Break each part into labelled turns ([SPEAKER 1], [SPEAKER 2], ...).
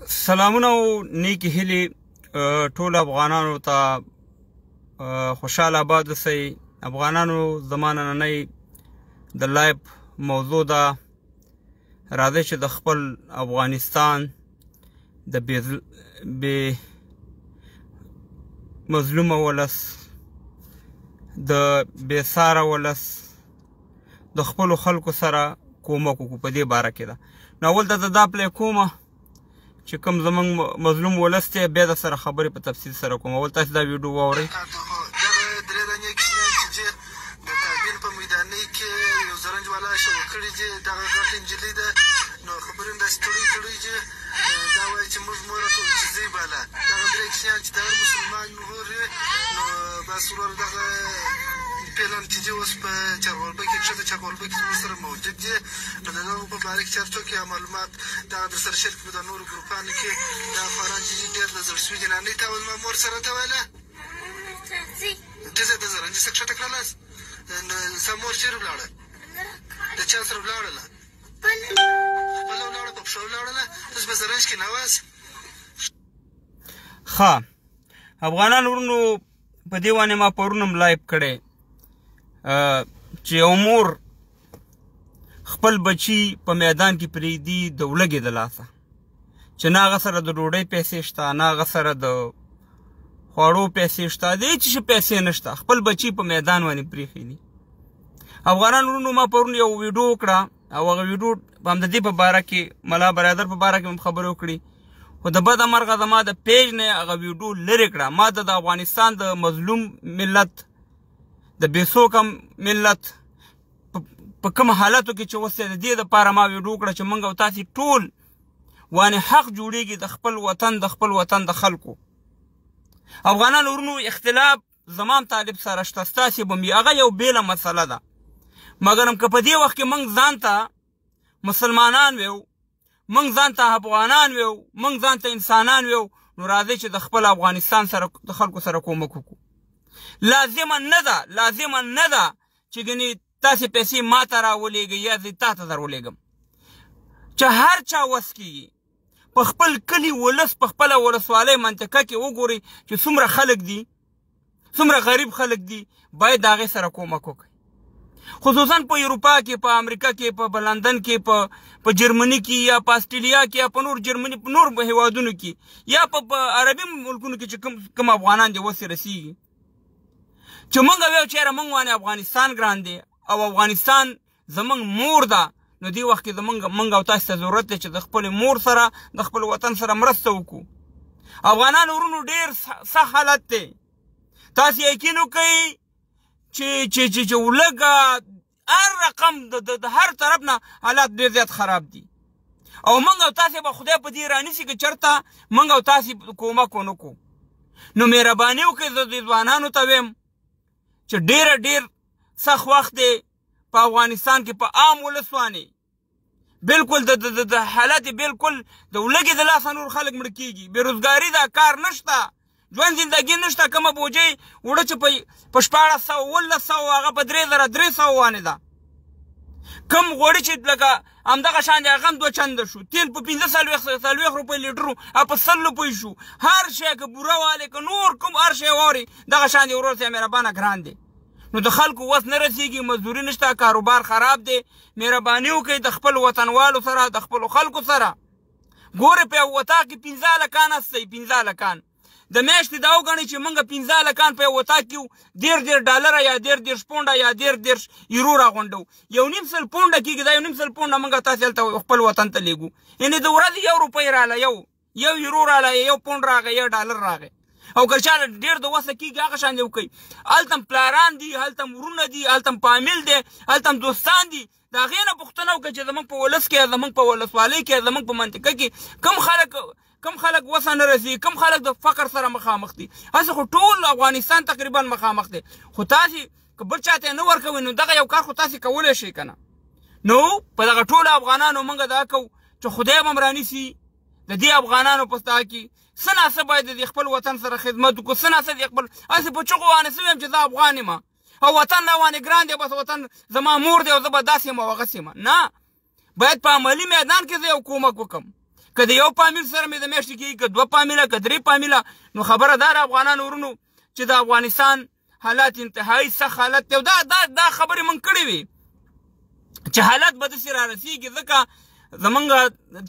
[SPEAKER 1] سلامونه او نیکی هیلې ټول افغانانو ته خوشحاله آباد اوسئ. افغانانو زما نننۍ د لایف موضوع ده، راځئ چې د خپل افغانستان د بې مظلومه ولس، د بې ساره ولس، د خپلو خلکو سره کومک وکړو. په دې باره کې ده. نو اول ته دا پلی کومه چې کوم زمونږ مظلوم ولس دی، بیا د سره خبرې په تفصیل سره کوم. اول تاسو دا ویډیو واورئ.
[SPEAKER 2] درې دانې کسان چې د کابل په میدانۍ کې یو زرنج والا شو کړي چې دغه غټ نجلۍ ده، نو خبرونه داسې تړي چې دا وایي چې موږ مور ټول چې ځی بالا دغه درې کسان چې دغه مسلمان ورور نو بس ورور دغه پیلان چې اوس په چاغولبه کې ښځه چاغولبه کې زموږ سره موجود دي، نو د دغو په باره کې چې هر څوک یا معلومات دغه در سره شریک کړو. د نورو ګروپانو کې دا خواران چې ډېر د زړه سوي دي. نانۍ ته زما مور سره ته ویله د زرنجي څخه ښکته کړلاست، ستا مور چېرې ولاړه؟ د چا سره ولاړله؟ خپله ولاړه، په پښه ولاړله؟ تاسو په زرنج کې نه واست؟
[SPEAKER 1] ښه، افغانان ورونو، په دې باندې ما پرون هم لایف کړی چې یو مور خپل بچي په میدان کې پرېږدي د ولږې د لاسه، چې نه هغه سره د ډوډۍ پیسې شته، نه هغه سره د خوړو پیسې شته، د هېڅ شي پیسې نشته، خپل بچي په میدان باندې پرېښي. افغانان ورونو، ما پرون یو ویډیو وکړه او هغه ویډیو هم د دې په باره کې، ملا برادر په باره کې هم خبرې وکړي، خو د بده مرغه زما د پیج نه هغه ویډیو لرې کړه. ما د افغانستان د مظلوم ملت، د بېڅوکه ملت په کوم حالاتو کې چې اوس دی، د دې دپاره ما ویډیو وکړه چې موږ او تاسې ټول وانې حق جوړېږي د خپل وطن د خلکو. افغانان ورونو، اختلاف زما هم طالب سره شته، ستاسې به هم هغه یو بېله مسله ده، مګر هم که په دې وخت کې موږ ځان ته مسلمانان ویو، موږ ځان ته افغانان ویو، موږ ځان ته انسانان ویو، نو راځئ چې د خپل افغانستان سره د خلکو سره کومک وکړو. لازمه نه ده چې ګنې تاسې پیسې ما ته راولېږئ یا زه تا ته در ولېږم، چې هر چا وس کېږي په خپل کلي ولس، په خپله ولسوالۍ منطقه کې وګورئ چې څومره خلک دي، څومره غریب خلک دي، باید د هغې سره کومک وکړئ. خصوصا په اروپا کې، په امریکا کې، په لندن کې، په جرمني کې، یا په استرالیا کې، یا په نور جرمني، په نور هېوادونو کې، یا په عربي ملکونو کې چې کوم افغانان دي وسې رسېږي، چې موږ ویو چېرې موږ باندې افغانستان ګران دی او افغانستان زموږ مور ده، نو دې وخت کې موږ او تاسو ته ضرورت دی چې د خپلې مور سره، د خپل وطن سره مرسته وکړو. افغانان ورونو، ډېر سخت حالت دی. تاسو یقین وکړئ چې ولږه هر رقم د هر طرف نه حالات ډېر زیات خراب دي، او موږ او تاسې به خدای په دې رانیسي که چېرته موږ او تاسې کومک ونه کړو. نو مهرباني وکړئ، زه د ځوانانو ته ویم چې ډېر سخت وخت دی په افغانستان کې، په عام ولس باندې بلکل د حالت بالکل د ولږې د لاسه نور خلک مړه کېږي. بېروزګاري ده، کار نشته، ژوند زندګي نشته. کومه بوجۍ وړه چې په 1400 هغه په 3300 باندې ده. کم غوړي چې لکه همدغه شان دی هغه هم 2 چنده شو. تیل په 45 روپۍ لیټر او په 100 روپۍ شو. هر شی که بوره والی که نور کوم هر شی واوري دغه شان دی. ورور صاحب مهربانه ګران دی، نو د خلکو وس نه رسېږي، مزدوري نشته، کاروبار خراب دی. مهرباني وکړئ د خپل وطنوالو سره، د خپلو خلکو سره. ګورئ په یو وطاق کې 15 هلکان هستئ، 15 هلکان د میاشتې دا وګڼئ چې موږ 15 هلکان په یو وطاق کې $10 یا 10 پونډه یا 10 یورو راغونډو. 1.5 پونډه کېږي، دا 1.5 پونډه موږ تاسې هلته خپل وطن ته لیږو. یعنې د ورځې 1 روپۍ راله، یو یورو راله، 1 پونډ راغی، $1 راغی. او که چا ډېر د وسه کېږي هغه شان دی وکړئ. هلته هم پلاران دي، هلته هم ورونه دي، هلته هم فامیل دی، هلته هم دوستان دي. د هغې نه پوښتنه وکړئ چې زموږ په ولس کې، زموږ په ولسوالۍ کې، زموږ په منطقه کې کم خلک وسه نه رسېږي، کم خلک د فقر سره مخامخ دي. هسې خو ټول افغانستان تقریبا مخامخ دی. خو تاسې که بل چا ته یې نه ورکوئ، نو دغه یو کار خو تاسې کولی شئ که نه. نو په دغه ټولو افغانانو موږ دا کوو چې خدای به هم رانیسي د دې افغانانو په ستا کې څه ناڅه باید د خپل وطن سره خدمت وکړو، څه ناڅه د خپل هسې په چغو باندې څه ویم چې زه افغان یم او وطن راوانې ګران دی، بس وطن زما مور دی او زه به داسې یم او هغسې یم. نه، باید په عملي میدان کې زه یو کومک وکړم. که د یو فامیل سره مې د میاشتې کېږي که 2 فامیله که 3 فامیله نو خبره دا ده افغانانو ورونو چې د افغانستان حالات انتهایی سخت حالت دی او دا خبرې موږ کړې وي چې حالت به داسې را رسېږي ځکه زمونږ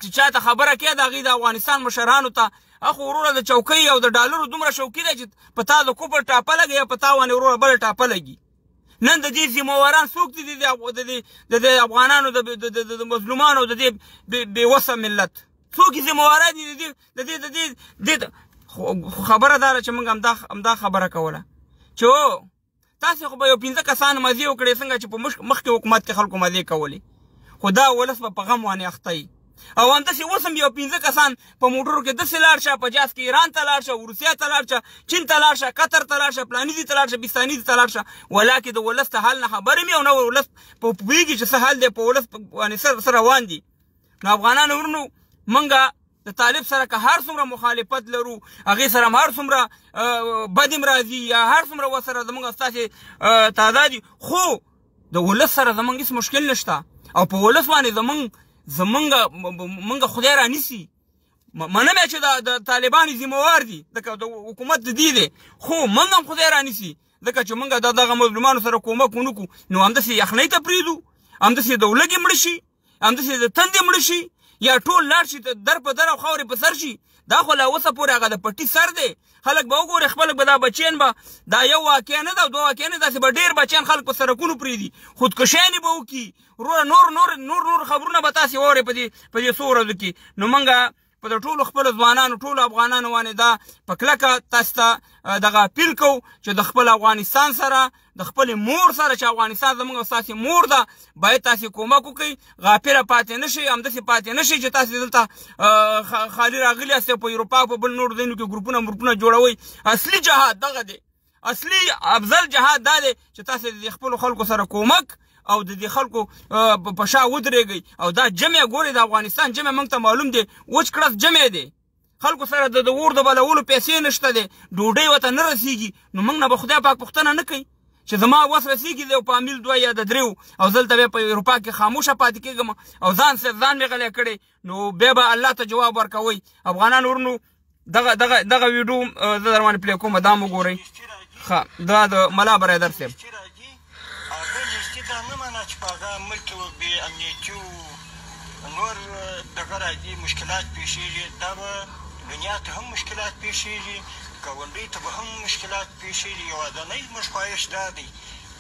[SPEAKER 1] چې چا ته خبره کوي د هغوی د افغانستان مشرانو ته اخو وروره د چوکۍ او د ډالرو دومره شوقي دی چې په تا د کوپر ټاپه لګي یا په تا باندې وروره بله ټاپه لګي نن د دې ذمهواران څوک دي د افغانانو د مظلومانو د دې بېوسه ملت څوک ذمهواران دي د دې خبره دا ده چې موږ همدا خبره کوله چې او تاسې خو به یو 15 کسان مزې وکړې څنګه چې په مخکې حکومت کې خلکو مزې کولې خو دا ولس به په غم باندې اخته وي او همداسې اوس هم یو 15 کسان په موټرو کې داسې لاړ شه په جاز کې ایران ته لاړ شه روسیه ته لاړ شه چین ته لاړ شه قطر ته لاړ شه پلاني ځای ته لاړ شه بستاني ځای ته لاړ شه ولاکې د ولس ته حال نه خبر وي او نه ولس پوهېږي چې څه حال دی په ولس باندې څه روان دي نو افغانانو ورونو موږ د طالب سره که هر څومره مخالفت لرو هغې سره هم هر څومره بد هم راځي یا هر څومره ورسره زموږ ستاسې تعداد دي خو د ولس سره زموږ هېڅ مشکل نشته او په ولس باندې زمونږ خدای رانیسي منم چې د طالبانو ذمهوار دي ځکه د حکومت د دې دی خو موږ هم خدای رانیسي ځکه چې موږ دغه مظلومانو سره کومک ونه کړو نو همداسې یخنۍ ته پرېږدو همداسې د ولږې مړه شي همداسې د تندې مړه شي یا ټول لاړ شي در په در او خاورې په سر شي دا خو لا اوسه پورې هغه د پټي سر دی خلک به وګوري خپل به دا بچیان به دا یو واقع نه ده او 2 واقع نه داسې به ډېر بچیان خلک په سرکونو پرېږدي خودکشیانې به وکړي وروره نور خبرونه به تاسې واورئ په دې څو ورځو کې نو موږ په د ټولو خپلو ځوانانو ټولو افغانانو باندې دا په کلکه تاسو ته دغه اپیل کوو چې د خپل افغانستان سره د خپلې مور سره چې افغانستان زموږ او ستاسې مور ده باید تاسې کومک وکړئ غافله پاتې نه شئ همداسې پاتې نه شئ چې تاسې دلته خالي راغلي یاست په اروپا په بل نورو ځایونو کې ګروپونه جوړوئ اصلي جهاد دغه دی اصلي افضل جهاد دا دی چې تاسې د خپلو خلکو سره کومک او د دې خلکو په شا ودرېږئ او دا جمع ګورئ د افغانستان جمع موږ ته معلوم دی وچ کړس جمع دی خلکو سره د اور د بلولو پیسې نشته دی ډوډۍ ورته نه رسېږي نو موږ نه به خدای پاک پوښتنه نه کوي چې زما وس رسېږي د یو فامیل 2 یا د 3 او زلته بیا په اروپا کې خاموشه پاتې کېږم او ځان مې غلی کړی نو بیا به الله ته جواب ورکوئ افغانان ورونو دغه ویډیو زه در باندې پلی کوم دا وګورئ ښه دا د ملا برادر صاحب
[SPEAKER 3] دا نه منه چې په هغه ملک کې بې امنیتي نور دغه راځي مشکلات پیښېږي دا به دنیا ته هم مشکلات پیښېږي ګاونډۍ ته به هم مشکلات پیښېږي یوازینی زموږ خواهش دا دی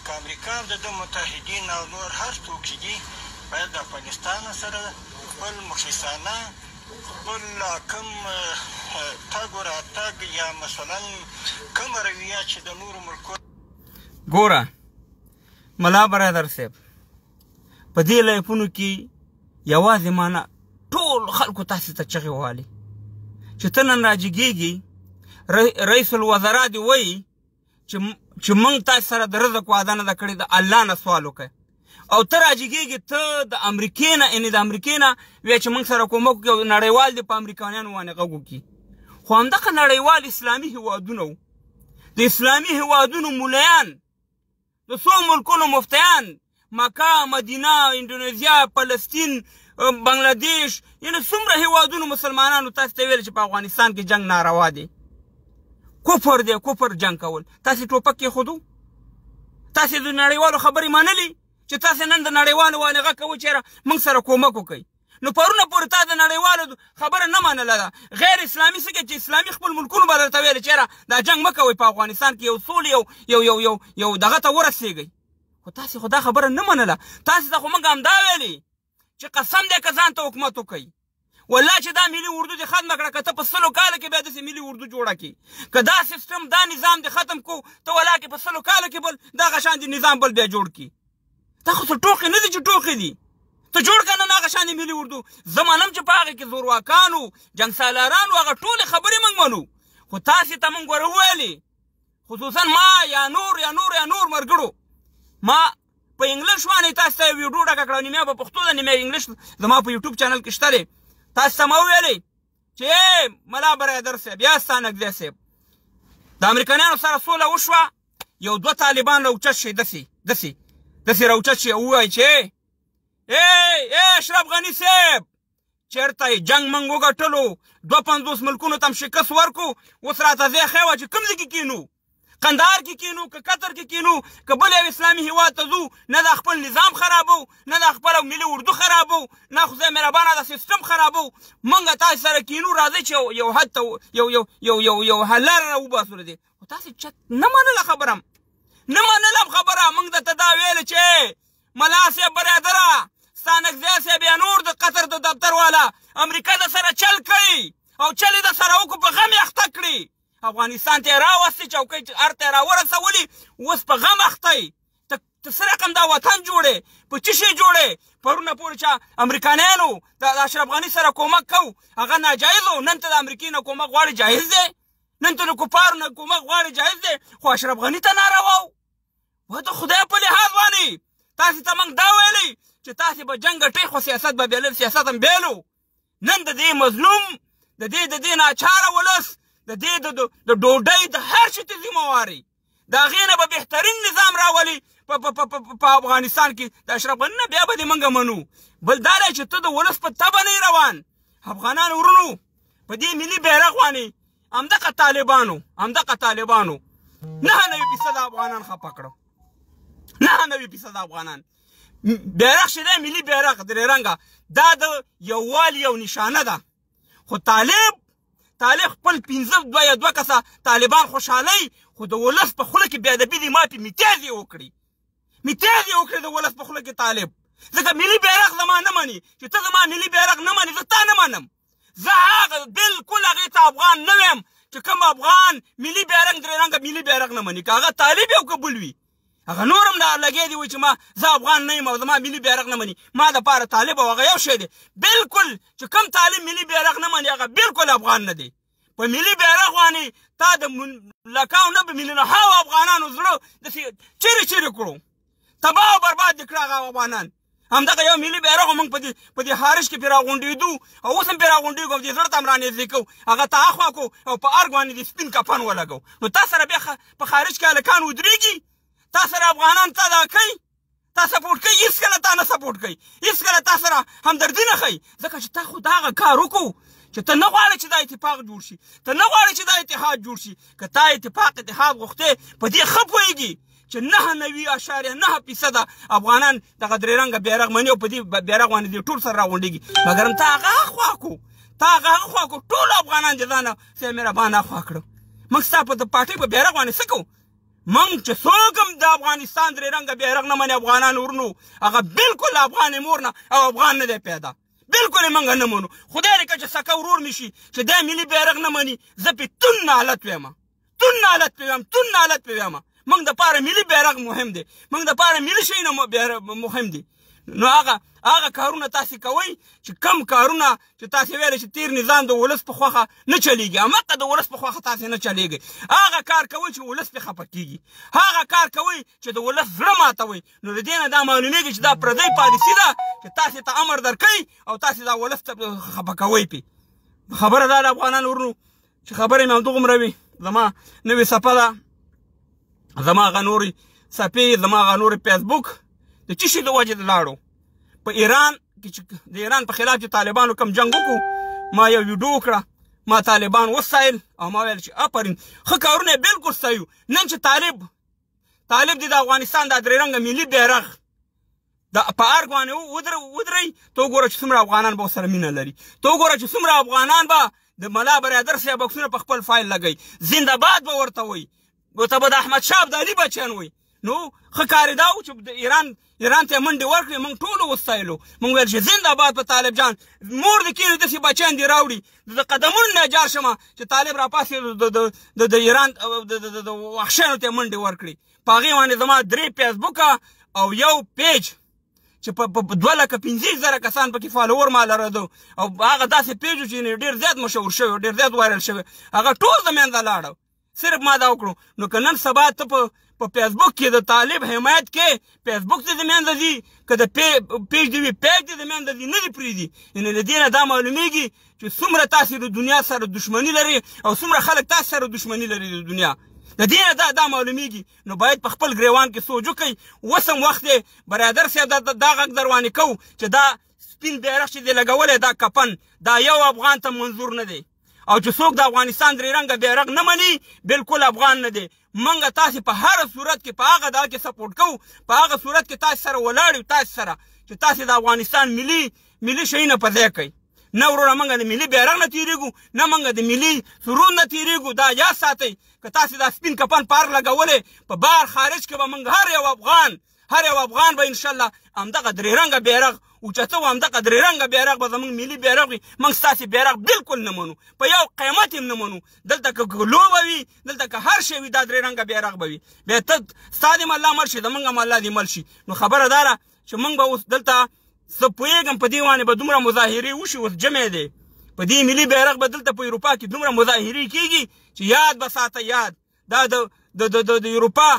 [SPEAKER 3] که امریکا د ده متحدین او نور هر څوک چې دي باید د افغانستان سره خپل مخلصانه خپل کوم تګ و راتګ یا مثلا کومه رویه چې د نورو ملکونو
[SPEAKER 1] ګوره ملا برادر صاحب په دې لایفونو کې یوازې مانه ټول خلکو تاسې ته چغې وهلې چې ته نن راجګېږي رئیس الوزرا دې وایي چې موږ تاسې سره د رزق وعده نه ده کړې د الله نه سوال وکړئ او ته راجګېږي ته د امریکې نه یعنې د امریکې نه وایې چې موږ سره کومک وکړي او نړیوال دې په امریکایانو باندې غږ وکړي خو همدغه نړیوال اسلامي هېوادونه وو د اسلامي هېوادونو ملیان د څو ملکونو مفتیان مکه مدینه اندونیزیا فلسطین بنګلادیش یعنې څومره هېوادونو مسلمانانو تاسو ته ویل چې په افغانستان کې جنګ ناروا دی کفر دی کفر جنګ کول تاسې ټوپک کېښودو تاسې د نړیوالو خبرې منلې چې تاسې نن د نړیوالو باندې غږ کوئ چېرې موږ سره کومک وکړئ نو پرونه پورې تا د نړیوالو خبره نه منله ده غیر اسلامي څه چې اسلامي خپل ملکونو به درته ویلې چېرې دا جنګ مه کوئ په افغانستان کې یو سولې یو دغه ته ورسېږئ خو تاسې خو دا خبره نه منله تاسې ته خو موږ همدا ویلې چې قسم دی که ځان ته حکومت وکئ والله چې دا ملي اردو دې ختمه کړه که ته په 100 کاله کې بیا داسې ملي اردو جوړه کړي که دا سیسټم دا نظام دې ختم کړو ته والله کې په 100 کاله کې بل دغه شان دې نظام بل بیا جوړ کړي دا خو څه ټوقې نه دي چې ټوقې دي ته جوړ که نه هغه شان ملي اردو زه منم چې په هغې کې زورواکانو جنګسالارانو هغه ټولې خبرې موږ منو خو تاسې ته موږ ور وویلې خصوصا ما یا نور ملګرو ما په انګلیش باندې تاسو ته ویډیو ډکه کړه نیمه په پښتو ده نیمه انګلیش زما په یوټیوب چینل کې شته دی تاسو ته ما وویلې چې ملا برادر صاحب یا ستا نږدې صاحب د امریکایانو سره سوله وشوه یو 2 طالبان راوچت شي داسې راوچت شي او ووایي چې اشرف غني صاحب چېرته جنګ موږ وګټلو 52 ملکونو ته هم شکست ورکو اوس راته ځای ښیه وه چې کوم ځای کې کینو قندهار کې کینو که قطر کې کینو که بل یو اسلامي هېواد ته ځو نه د خپل نظام خرابو نه د خپل ملي اردو خرابو نه خدای مهربانه د سیستم خرابو موږ تاسو سره کینو راځئ چې یو حد ته یو حل لاره راوباسو له دې خو تاسې چت نه منله خبره نه منلم خبره موږ درته دا ویل چې ملا صاحب برادره ستا نږدې صاحب یا نور د قطر د دفتر والا امریکا د سره چل کوي او چل یې د سره وکړو په غم یې اخته کړي افغانستان ته یې راوستې چوکۍ هر ته یې راورسولي اوس په غم اخته یې ته څه رقم دا وطن جوړې په څه شی جوړې پرونه پورې چې امریکانیانو د اشرف غني سره کومک کوو هغه ناجایز و نن ته د امریکې نه کومک غواړي جایز دی نن ته د کفارو نه کومک غواړي جایز دی خو اشرف غني ته ناروا و د خدای په لحاظ باندې تاسې ته موږ دا ویلي چې تاسې به جنګ ګټئ خو سیاست به بېلل سیاست هم بېلو نن د دې مظلوم د دې ناچاره ولس د دې د ډوډۍ د هر شي ته ذمهواري د هغې نه به بهترین نظام راولي په افغانستان کې د اشرف غني نه بیا به دې موږ منو بل دا دی چې ته د ولس په تبه نه روان افغانان ورونو په دې ملي بیرغ باندې همدغه طالبانو 99% افغانان خفه کړو 99% افغانان بیرغ چې دی ملي بیرغ درې رنګه دا د یووالي یو نشانه ده خو طالب خپل 2 کسه طالبان خوشحالۍ خو د ولس په خوله کې بېادبي دي ما پې میتیاز یې وکړي د ولس په خوله کې طالب ځکه ملي بیرغ زما نه مني چې ته زما ملي بیرغ نه مني زه تا نه منم زه هغه بلکل هغې ته افغان نه ویم چې کوم افغان ملي بیرغ درې رنګه ملي بیرغ نه مني که هغه طالب یو که بل وي هغه نور هم لګیا دي وایي چې زه افغان نه یم او زما ملي بیرغ نه مني ما دپاره طالب او هغه یو شی دی بلکل چې کوم طالب ملي بیرغ نه مني هغه بلکل افغان نه دی په ملي بیرغ باندې تا د لکاو نه به میلیونه هاو افغانانو زړه داسې چیرې کړو تباه او برباد دې کړه هغه افغانان همدغه یو ملي بیرغ موږ په دې خارج کې پرې راغونډېدو او اوس هم پرې راغونډېږو او دې زړه ته هم رانږدې کوو هغه ته اخوا کړو او په ارګ باندې دې سپین کفن ولګو نو تا سره بیا په خارج کې هلکان ودرېږي تا سره افغانان تا دا کوي تا سپورټ کوي هېڅکله تا نه سپورټ کوي هېڅکله تا سره همدردي نه ښیي ځکه چې تا خو د هغه کار وکړو چې ته نه غواړې چې دا اتفاق جوړ شي ته نه غواړې چې دا اتحاد جوړ شي که تا اتحاد غوښتې په دې ښه پوهېږي چې 99.9% افغانان دغه درې رنګه بیرغ مني او په دې بیرغ باندې دې ټول سره راغونډېږي مګر هم تا هغه اخوا کړو ټول افغانان چې ځانه سې مهربان اخوا کړو موږ ستا په پارټۍ په بیرغ باندې څه کوو موږ چې څوک هم د افغانستان درې رنګه بیرغ نه مني افغانان ورونو هغه بلکل افغان مور نه او افغان نه دی پیدا بلکل یې موږ نه منو خدای دې کړه چې سکه ورور مې شي چې دی ملي بیرغ نه مني زه پې تون حالت ویم موږ دپاره ملي بیرغ مهم دی موږ دپاره ملي شی نه مهم دی نو هغه کارونه تاسې کوئ چې کم کارونه چې تاسې ویلی چې تیر نظام د ولس په خوښه نه چلیږي هماغه د ولس په خوښه تاسې نه چلیږئ هغه کار کوئ چې ولس پرې خفه کېږي هغه کار کوئ چې د ولس زړه ماتوئ نو د دې نه دا معلومېږي چې دا پردۍ پالیسي ده چې تاسې ته امر درکوي او تاسې دا ولس ته خفه کوئ پې خبره دا د افغانانو ورونو چې خبرې مې همدغومره وي زما نوې څپه ده زما هغه نورې څپې زما هغه نورې فیسبوک د څه شي د وجې لاړو په ایران کې چې د ایران په خلاف چې طالبانو کم جنګ وکړو ما یو ویډیو وکړه ما طالبان وستایل او ما ویل چې آفرین ښه کارونه یې بلکل ستایو نن چې طالب دی د افغانستان دا درې رنګه ملي بیرغ په ارګ باندې ودرئ ته وګوره چې څومره افغانان به ورسره مینه لري ته وګوره چې څومره افغانان به د ملا برادر صاحب بکسونه په خپل فایل لګوي زنده‌باد به ورته وایي ورته به د احمدشاه ابدالي بچیان وایي نو ښه کار یې دا و چې ایران ته یې منډې ورکړې موږ ټولو وستایلو موږ ویل چې زنده‌باد په طالب جان مور د کېنو داسې بچیان دې راوړي د قدمونو نه جار شمه چې طالب راپاسې د ایران د وحشیانو ته یې منډې ورکړي په هغې باندې زما 3 فیسبوکه او یو پیج چې په 2,15,000 کسان پکې فالوور ما لرلو او هغه داسې پیج و چې ډېر زیات مشهور شوی ډېر زیات وایرل شوی هغه ټول د منځه لاړو صرف ما دا وکړو نو که نن سبا ته په فیسبوک کې د طالب حمایت کې فیسبوک دې د منځه ځي که د پیج دې وي پیج دې د منځه ځي نه دې پرېږدي یعنې له دې نه دا معلومېږي چې څومره تاسې د دنیا سره دښمني لري او څومره خلک تاسې سره دښمني لري د دنیا د دې نه دا معلومیږي نو باید په خپل ګریوان کې سوچ وکړئ. اوس هم وخت دی برادر صاحب دا غږ در وانې کوو چې دا سپین بیرغ چې دی لګولی دا کفن دا یو افغان ته منظور نه دی او چې څوک د افغانستان درې رنګه بیرغ نه مني بالکل افغان نه دی. موږ تاسې په هر صورت کې په هغه ډول کې سپورټ کوو، په هغه صورت کې تاسې سره ولاړ یو، تاسې سره چې تاسې د افغانستان ملي شیونه په ځای کوئ. نه وروره موږ د ملي بیرغ نه تېرېږو، نه موږ د ملي سرود نه تېرېږو. دا یاد ساتئ که تاسې دا سپین کفن په هر لګولی په بهر خارج کې به موږ هر یو افغان به انشاءالله همدغه درې رنګه بیرغ اوچته و، همدغه درې رنګه بیرغ به زموږ ملي بیرغ وي. موږ ستاسې بیرغ بالکل نه منو، په یو قیمت هم نه منو. دلته که لوبه وي، دلته که هر شی وي، دا درې رنګه بیرغ به وي. بیا ته ستا دې الله مړ شي، زموږ هم الله دې مړ شي. نو خبره دا ده چې موږ به اوس دلته زه پوهېږم په دې باندې به دومره مظاهرې وشي. اوس جمع دی په دې ملي بیرغ به دلته په اروپا کې دومره مظاهرې کېږي چې یاد به ساته، یاد دا د اروپا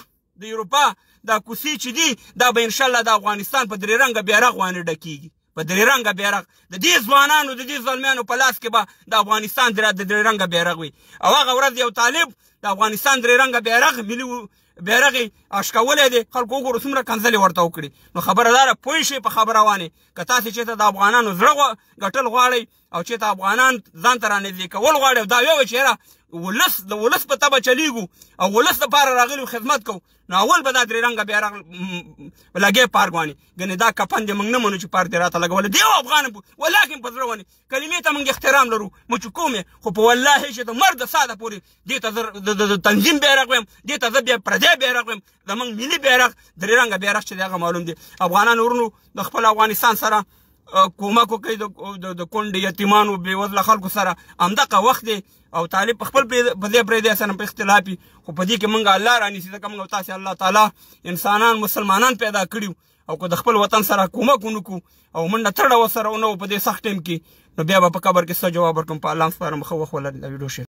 [SPEAKER 1] دا کوڅې چې دي دا به انشاءالله د افغانستان په درې رنګه بیرغ باندې ډکېږي، په درې رنګه بیرغ. د دې ځوانانو د دې زلمیانو په لاس کې به د افغانستان د درې رنګه بیرغ وي. او هغه ورځ یو طالب د افغانستان درې رنګه بیرغ ملي بیرغ یې اشکولی دی، خلکو وګورو څومره کنځلې ورته وکړي. نو خبره دا ده پوه شئ په خبره باندې که تاسې چېرته د افغانانو زړه ګټل غواړئ او چېرته افغانان ځان ته رانږدې کول غواړئ او دا ویوئ چې یاره د ولس په تبه چلیږو او ولس دپاره راغلي خدمت کوو، نو اول به دا درې رنګه بیرغ لګې پارک باندې. ګنې دا کفن دې موږ نه منو چې پارک دې راته لګولی دی. یو افغان ولاکن په زړه باندې کلمې ته موږ احترام لرو، موږ چې کوم یې، خو په والله چې د مرګ د ساده پورې دې ته زه د تنظیم بیرغ ویم، دې ته زه بیا پردی بیرغ ویم. زموږ ملي بیرغ درې رنګه بیرغ چې دی هغه معلوم دی. افغانان ورونو د خپل افغانستان سره کومک وکړئ، د کونډې یتیمانو بېوزله خلکو سره همدغه وخت دی. او طالب په خپل په دې پرېږدی سره په اختلاف وي، خو په دې کې موږ الله رانیسي ځکه موږ تاسې الله تعالی انسانان مسلمانان پیدا کړي او که د خپل وطن سره کومک ونه کړو او منډه تړه ورسره ونه وو په دې سخت ټایم کې، نو بیا به په قبر کې څه جواب ورکړم. په الله سپارم، ښه وخت ولرئ. دا ویډیو شیر